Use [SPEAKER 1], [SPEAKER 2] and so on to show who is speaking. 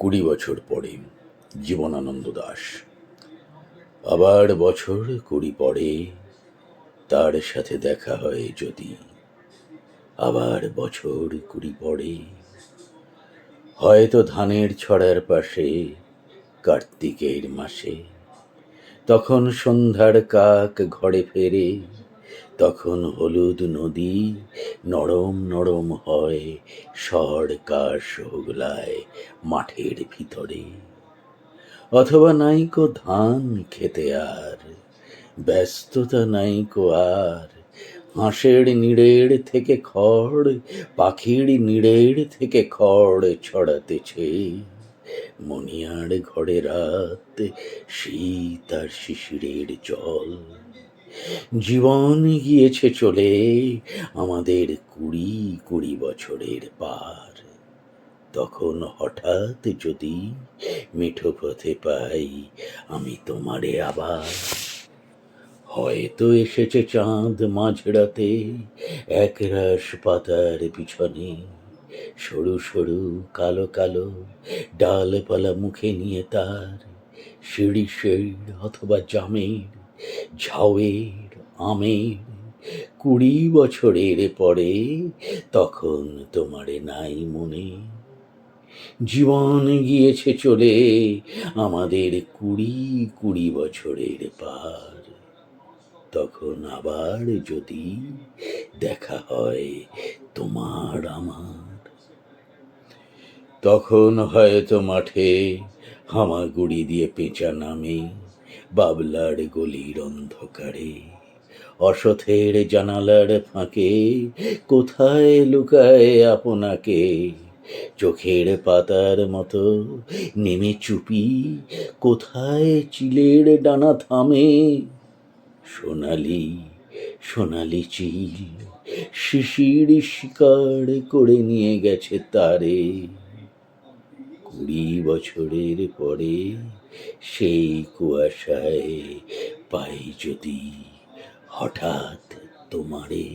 [SPEAKER 1] 20 বছর পরে জীবনানন্দ দাশ। আবার বছর 20 পরে তার সাথে দেখা হয় যদি, আবার বছর 20 পরে হয়তো ধানের ছড়ার পাশে কার্তিকের মাসে, তখন সন্ধ্যার কাক ঘরে ফেরে, তখন হলুদ নদী নরম নরম হয় শর কাশ হোগলায় মাঠের ভিতরে। অথবা নাইকো ধান খেতে আর ব্যস্ততা নাইকো আর, হাঁসের নিড়ের থেকে খড়, পাখির নিড়ের থেকে খড় ছড়াতেছে। মনিয়ার ঘরে রাত, শীত আর শিশিরের জল। জীবন গিয়েছে চলে আমাদের 20 বছরের পার। তখন হঠাৎ যদি মিঠো পথে পাই আমি তোমারে আবার, হয়তো এসেছে চাঁদ মাঝরাতে একরাশ পাতার পিছনে, সরু সরু কালো কালো ডালপালা মুখে নিয়ে তার, শিরিষের অথবা জামের, ঝাউয়ের, আমের। 20 বছরের পরে তখন তোমারে নাই মনে। জীবন গিয়েছে চলে আমাদের 20 বছরের পার। তখন আবার যদি দেখা হয় তোমার আমার, তখন হয়তো মাঠে হামাগুড়ি দিয়ে পেঁচা নামে বাবলার গলির অন্ধকারে, অসথের জানালার ফাঁকে কোথায় লুকায় আপনাকে। চোখের পাতার মতো নেমে চুপি কোথায় চিলের ডানা থামে। সোনালি সোনালি চিল শিশির শিকার করে নিয়ে গেছে তারে। 20 বছরের পরে সেই কুয়াশায় পাই যদি হঠাৎ তোমারে।